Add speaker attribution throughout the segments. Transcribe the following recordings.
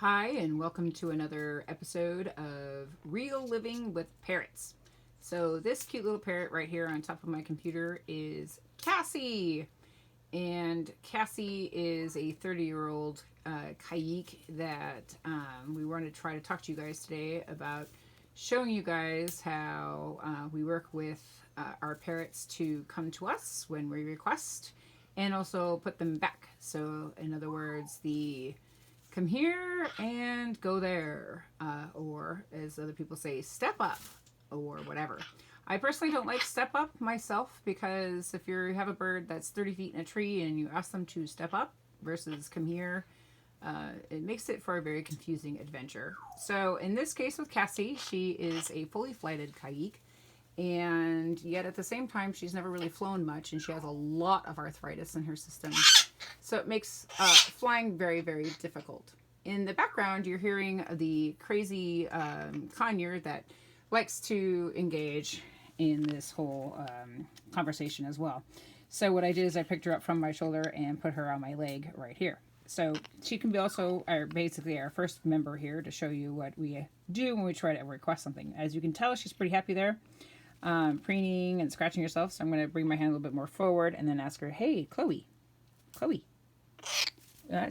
Speaker 1: Hi, and welcome to another episode of Real Living with Parrots. So, this cute little parrot right here on top of my computer is Cassie. And Cassie is a 30-year-old Kayik that we want to try to talk to you guys today about showing you guys how we work with our parrots to come to us when we request and also put them back. So, in other words, the come here and go there, or as other people say, step up, or whatever. I personally don't like step up myself because if you have a bird that's 30 feet in a tree and you ask them to step up versus come here, it makes it for a very confusing adventure. So in this case with Cassie, she is a fully flighted Kayik, and yet at the same time she's never really flown much, and she has a lot of arthritis in her system. So it makes flying very, very difficult. In the background, you're hearing the crazy conure that likes to engage in this whole conversation as well. So what I did is I picked her up from my shoulder and put her on my leg right here. So she can be also basically our first member here to show you what we do when we try to request something. As you can tell, she's pretty happy there, preening and scratching herself. So I'm going to bring my hand a little bit more forward and then ask her, hey, Chloe.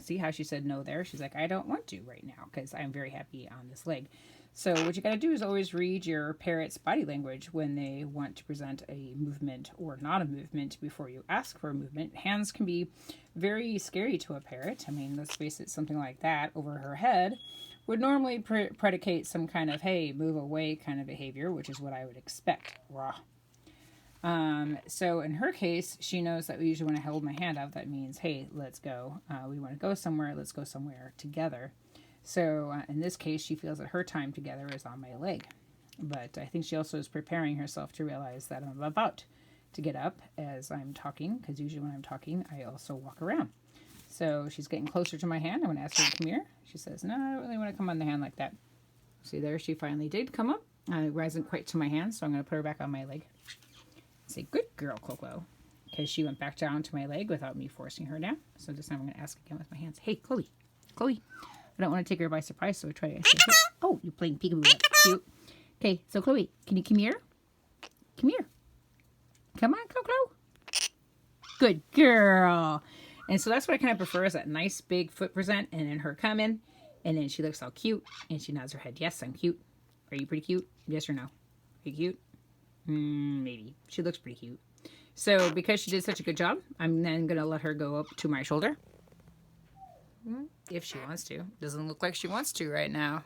Speaker 1: See how she said no there? She's like, I don't want to right now because I'm very happy on this leg. So what you got to do is always read your parrot's body language when they want to present a movement or not a movement before you ask for a movement. Hands can be very scary to a parrot. I mean, let's face it, something like that over her head would normally predicate some kind of, hey, move away kind of behavior, which is what I would expect. Rah. So in her case, she knows that we usually when I hold my hand out, that means, hey, let's go. We want to go somewhere. Let's go somewhere together. So in this case, she feels that her time together is on my leg. But I think she also is preparing herself to realize that I'm about to get up as I'm talking, because usually when I'm talking, I also walk around. So she's getting closer to my hand. I'm going to ask her to come here. She says, no, I don't really want to come on the hand like that. See there, she finally did come up. It wasn't quite to my hand, so I'm going to put her back on my leg. Say, good girl, Coco. Because she went back down to my leg without me forcing her down. So this time I'm going to ask again with my hands. Hey, Chloe. I don't want to take her by surprise, so I try to say, hey. Oh, you're playing peekaboo. That's cute. Okay, so Chloe, can you come here? Come here. Come on, Coco. Good girl. And so that's what I kind of prefer, is that nice big foot present, and then her coming, and then she looks all cute, and she nods her head. Yes, I'm cute. Are you pretty cute? Yes or no? Are you cute? Maybe. She looks pretty cute. So because she did such a good job, I'm then going to let her go up to my shoulder. If she wants to. Doesn't look like she wants to right now.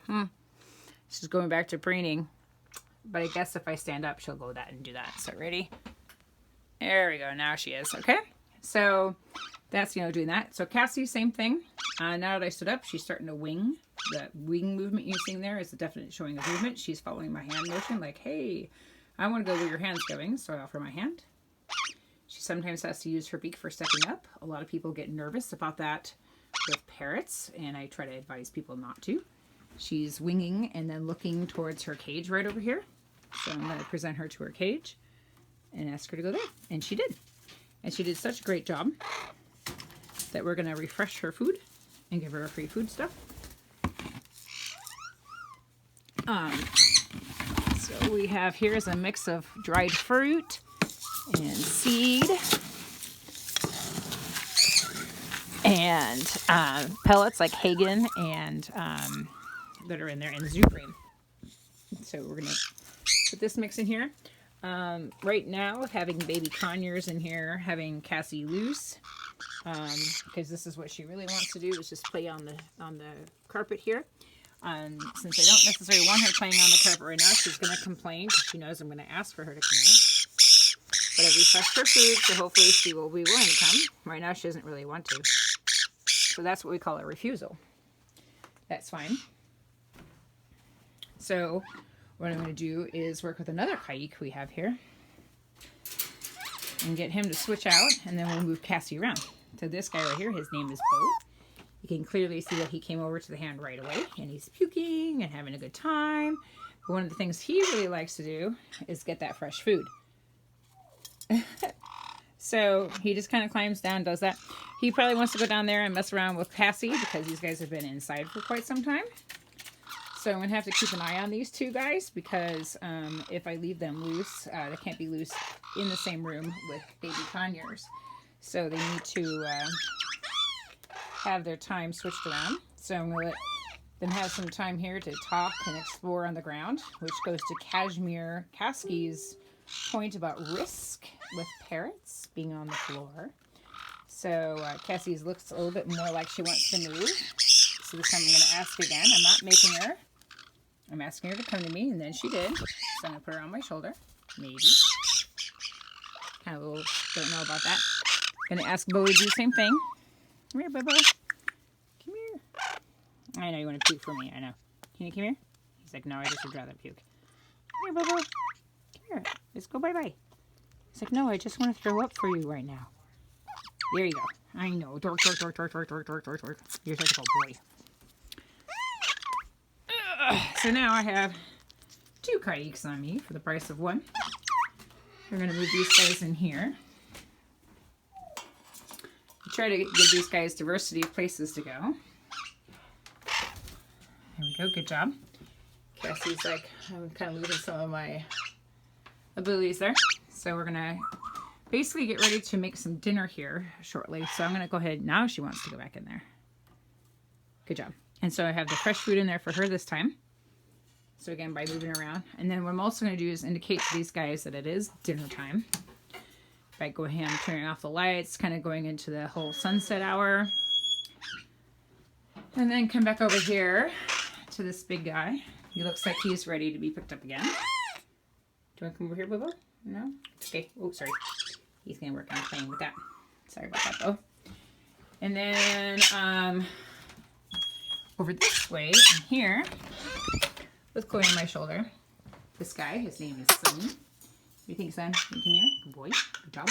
Speaker 1: She's going back to preening. But I guess if I stand up, she'll go that and do that. So ready? There we go. Now she is. Okay? So that's, doing that. So Cassie, same thing. Now that I stood up, she's starting to wing. The wing movement you're seeing there is a definite showing of movement. She's following my hand motion like, hey, I want to go where your hand's going, so I offer my hand. She sometimes has to use her beak for stepping up. A lot of people get nervous about that with parrots, and I try to advise people not to. She's winging and then looking towards her cage right over here. So I'm going to present her to her cage and ask her to go there. And she did. And she did such a great job that we're going to refresh her food and give her a free food stuff. So we have here is a mix of dried fruit and seed and pellets like Hagen and that are in there, and zoo cream. So we're gonna put this mix in here. Right now, having baby conures in here, having Cassie loose, because this is what she really wants to do, is just play on the carpet here. Since I don't necessarily want her playing on the carpet right now, she's going to complain because she knows I'm going to ask for her to come in. But I've refreshed her food, so hopefully she will be willing to come. Right now, she doesn't really want to. So that's what we call a refusal. That's fine. So what I'm going to do is work with another Kayik we have here and get him to switch out, and then we'll move Cassie around. So this guy right here, his name is Bo. You can clearly see that he came over to the hand right away, and he's puking and having a good time. But one of the things he really likes to do is get that fresh food. So he just kind of climbs down, does that. He probably wants to go down there and mess around with Cassie because these guys have been inside for quite some time. So I'm going to have to keep an eye on these two guys because if I leave them loose, they can't be loose in the same room with baby conures. So they need to have their time switched around. So I'm going to let them have some time here to talk and explore on the ground, which goes to Kashmir Kaski's point about risk with parrots being on the floor. So Cassie's looks a little bit more like she wants to move. So this time I'm going to ask again. I'm not making her. I'm asking her to come to me, and then she did. So I'm going to put her on my shoulder. Maybe. Kind of a little, don't know about that. Going to ask Bo to do the same thing. Come here, Bobo. Come here. I know you want to puke for me. I know. Can you come here? He's like, no, I just would rather puke. Come here, Bobo. Come here. Let's go bye-bye. He's like, no, I just want to throw up for you right now. There you go. I know. Dork, dork, dork, dork, dork, dork, dork, dork, dork. You're such a boy. So now I have 2 kayaks on me for the price of 1. We're going to move these guys in here. Try to give these guys diversity of places to go. There we go. Good job. Cassie's like, I'm kind of losing some of my abilities there. So we're going to basically get ready to make some dinner here shortly. So I'm going to go ahead. Now she wants to go back in there. Good job. And so I have the fresh food in there for her this time. So again, by moving around. And then what I'm also going to do is indicate to these guys that it is dinner time. By going ahead and turning off the lights, kind of going into the whole sunset hour. And then come back over here to this big guy. He looks like he's ready to be picked up again. Do you want to come over here, Bobo? No? Okay. Oh, sorry. He's going to work on playing with that. Sorry about that, Bo. And then over this way, in here, with Chloe on my shoulder, this guy, his name is Sunny. What do you think, son? You come here. Good boy. Good job.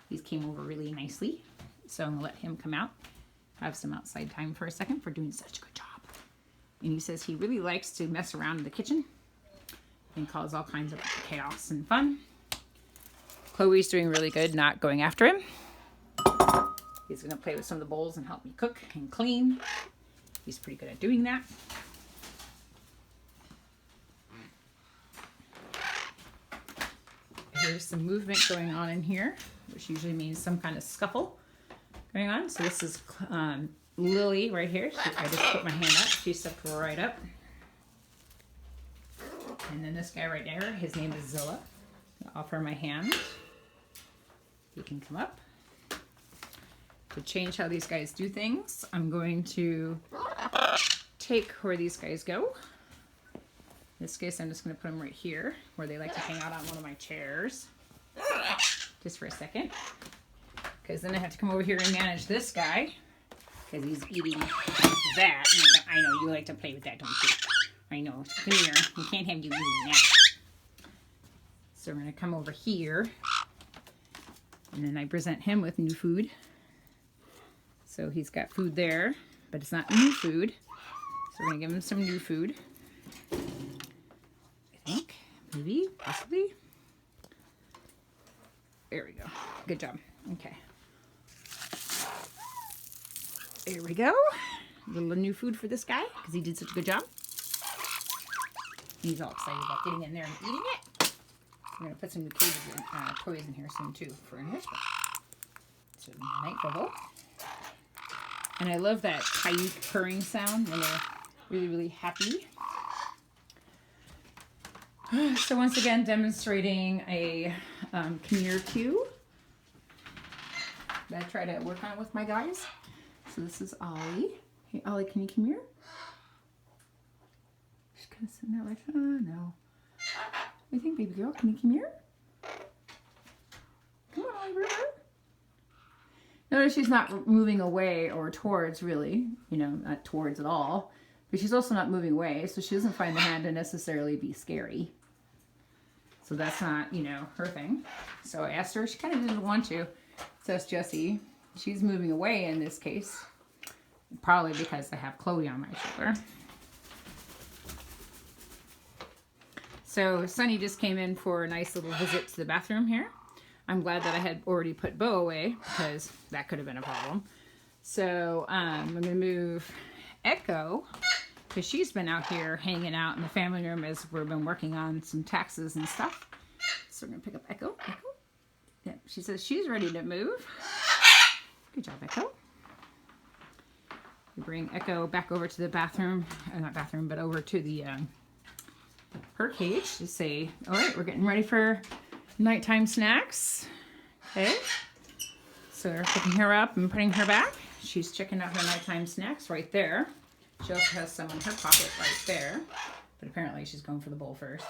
Speaker 1: He came over really nicely. So I'm going to let him come out. Have some outside time for a second for doing such a good job. And he says he really likes to mess around in the kitchen and cause all kinds of chaos and fun. Chloe's doing really good not going after him. He's going to play with some of the bowls and help me cook and clean. He's pretty good at doing that. There's some movement going on in here, which usually means some kind of scuffle going on. So this is Lily right here. I just put my hand up. She stepped right up. And then this guy right there, his name is Zilla. I'll offer my hand. He can come up. To change how these guys do things, I'm going to take where these guys go. In this case, I'm just going to put them right here, where they like to hang out on one of my chairs. Just for a second. Because then I have to come over here and manage this guy. Because he's eating that. I know, you like to play with that, don't you? I know. Come here. We can't have you eating that. So we're going to come over here. And then I present him with new food. So he's got food there, but it's not new food. So we're going to give him some new food. I think. Maybe. Possibly. There we go. Good job. Okay. There we go. A little new food for this guy because he did such a good job. He's all excited about getting in there and eating it. I'm going to put some new cages in, toys in here soon too for enrichment. So night bubble. And I love that Caillou purring sound when they're really, really happy. So once again, demonstrating a Khmer cue that I try to work on with my guys. So this is Ollie. Hey, Ollie, can you come here? She's kind of sitting there like, oh, no. What do you think, baby girl? Can you come here? Come on, Ollie, brother. Notice she's not moving away or towards, really. You know, not towards at all. But she's also not moving away, so she doesn't find the hand to necessarily be scary. So that's not, you know, her thing. So I asked her. She kind of didn't want to. So that's Jessie. She's moving away in this case. Probably because I have Chloe on my shoulder. So Sunny just came in for a nice little visit to the bathroom here. I'm glad that I had already put Bo away because that could have been a problem. So I'm going to move Echo because she's been out here hanging out in the family room as we've been working on some taxes and stuff. So we're going to pick up Echo. Echo. Yeah, she says she's ready to move. Good job, Echo. We bring Echo back over to the bathroom, not bathroom, but over to the her cage to say, all right, we're getting ready for nighttime snacks. Okay. So we're picking her up and putting her back. She's checking out her nighttime snacks right there. She also has some in her pocket right there. But apparently she's going for the bowl first.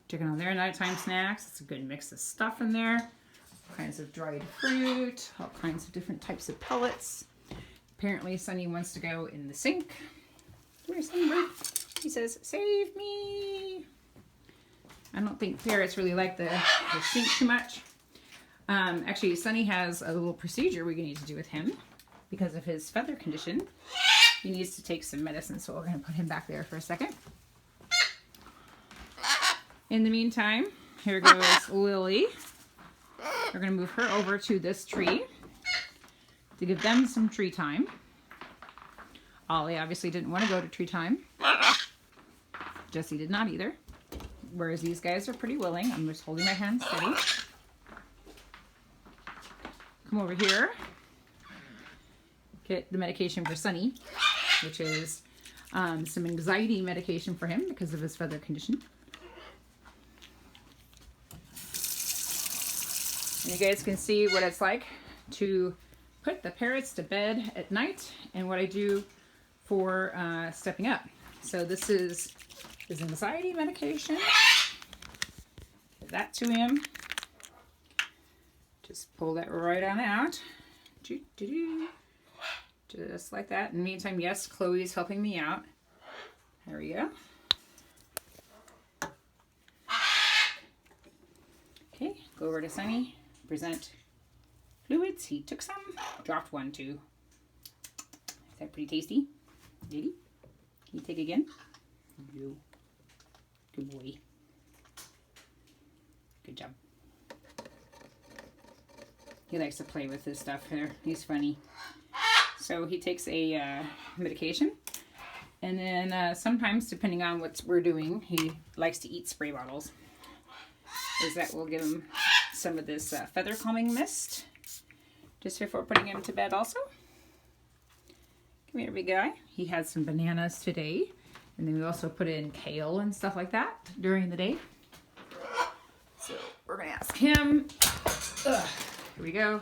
Speaker 1: Checking on their nighttime snacks. It's a good mix of stuff in there. All kinds of dried fruit. All kinds of different types of pellets. Apparently Sunny wants to go in the sink. Where's Sunny? He says, save me. I don't think parrots really like the sink too much. Actually, Sunny has a little procedure we need to do with him because of his feather condition. He needs to take some medicine, so we're going to put him back there for a second. In the meantime, here goes Lily. We're going to move her over to this tree to give them some tree time. Ollie obviously didn't want to go to tree time. Jessie did not either. Whereas these guys are pretty willing. I'm just holding my hand steady. Come over here. Get the medication for Sunny, which is some anxiety medication for him because of his feather condition. And you guys can see what it's like to put the parrots to bed at night and what I do for stepping up. So this is his anxiety medication. Give that to him. Just pull that right on out. Just like that. In the meantime, yes, Chloe's helping me out. There we go. Okay, go over to Sunny. Present fluids. He took some. Dropped one too. Is that pretty tasty? Did he? Can you take again? No. Good boy. Good job. He likes to play with this stuff there. He's funny. So he takes a medication. And then sometimes, depending on what we're doing, he likes to eat spray bottles. Is that we'll give him some of this feather calming mist just before putting him to bed also. Come here, big guy. He had some bananas today. And then we also put in kale and stuff like that during the day. So we're going to ask him. Here we go.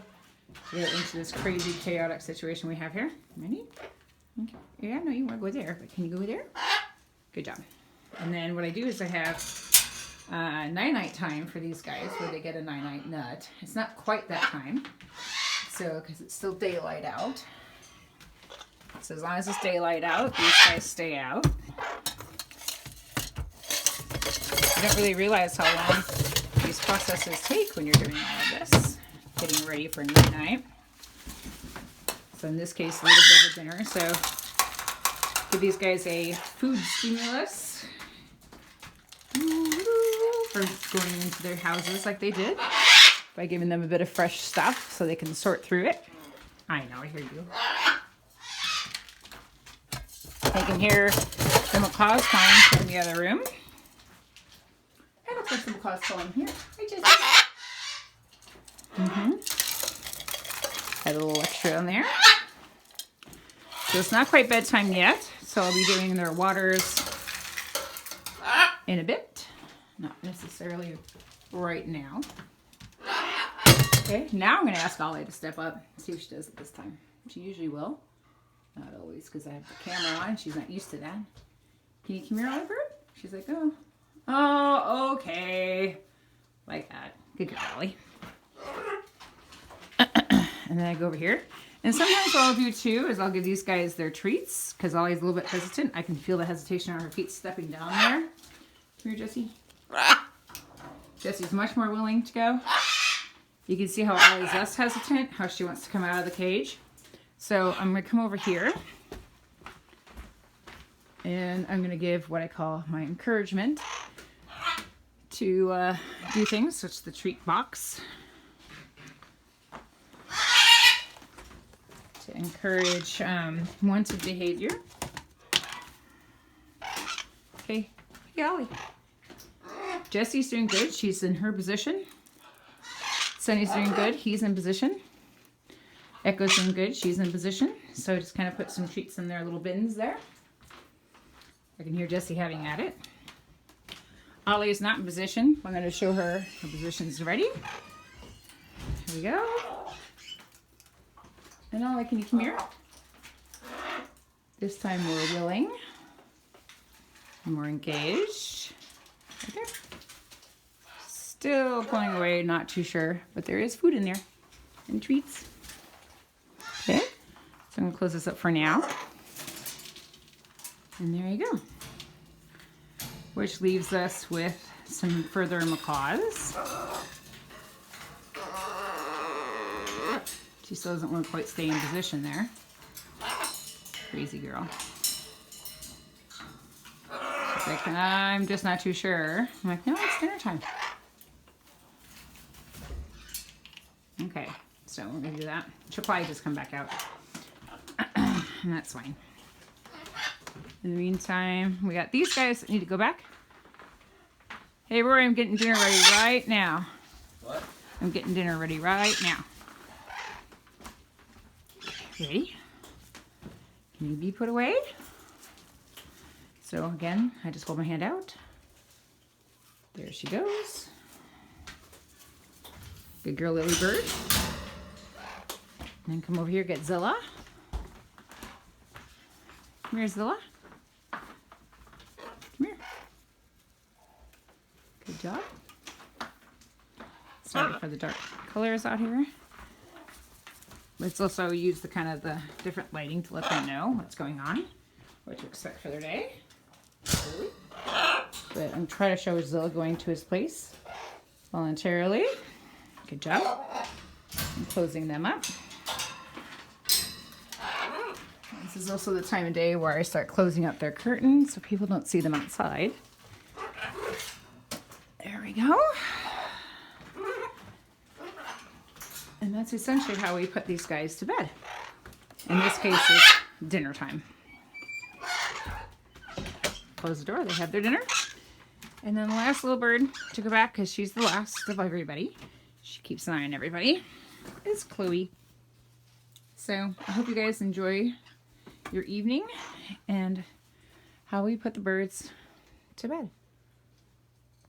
Speaker 1: We get into this crazy, chaotic situation we have here. Ready? Okay. Yeah, no, you want to go there, but can you go there? Good job. And then what I do is I have night-night time for these guys where they get a night-night nut. It's not quite that time. So, because it's still daylight out. So as long as it's daylight out, these guys stay out. You don't really realize how long these processes take when you're doing all of this. Getting ready for night-night. So in this case, a little bit of dinner. So give these guys a food stimulus for going into their houses like they did by giving them a bit of fresh stuff so they can sort through it. I know, I hear you. I can hear the macaws calling from the other room. I don't think the macaws calling here. I just... Had a little extra on there. So it's not quite bedtime yet, so I'll be doing their waters in a bit. Not necessarily right now. Okay, now I'm going to ask Ollie to step up and see what she does at this time. She usually will. Not always, because I have the camera on. She's not used to that. Can you come here, Oliver? She's like, oh. Oh, okay. Like that. Good girl, Ollie. And then I go over here. And sometimes what I'll do too is I'll give these guys their treats because Ollie's a little bit hesitant. I can feel the hesitation on her feet stepping down there. Come here, Jessie. Jessie's much more willing to go. You can see how Ollie's less hesitant, how she wants to come out of the cage. So I'm going to come over here. And I'm going to give what I call my encouragement to do things, such as the treat box, to encourage wanted behavior. Okay, golly. Jessie's doing good. She's in her position. Sunny's doing good. He's in position. Echo's doing good. She's in position. So just kind of put some treats in their little bins there. I can hear Jessie having at it. Ollie is not in position. I'm going to show her position's ready. Here we go. And Ollie, can you come here? This time we're willing. And we're engaged. Right there. Still pulling away, not too sure. But there is food in there. And treats. Okay. So I'm going to close this up for now. And there you go. Which leaves us with some further macaws. She still doesn't want to quite stay in position there. Crazy girl. She's like, I'm just not too sure. I'm like, no, it's dinner time. Okay, so we're going to do that. She'll probably just come back out. And that's fine. In the meantime, we got these guys that need to go back. Hey, Rory, I'm getting dinner ready right now.
Speaker 2: What?
Speaker 1: I'm getting dinner ready right now. Ready? Can you be put away? So again, I just hold my hand out. There she goes. Good girl, Lily Bird. And then come over here, get Zilla. Come here, Zilla. Come here. Good job. Sorry for the dark colors out here. Let's also use the kind of the different lighting to let them know what's going on, what to expect for their day. But I'm trying to show Zilla going to his place voluntarily. Good job. I'm closing them up. This is also the time of day where I start closing up their curtains so people don't see them outside. There we go. And that's essentially how we put these guys to bed. In this case, it's dinner time. Close the door, they have their dinner. And then the last little bird to go back, because she's the last of everybody. She keeps an eye on everybody. Is Chloe. So I hope you guys enjoy your evening and how we put the birds to bed.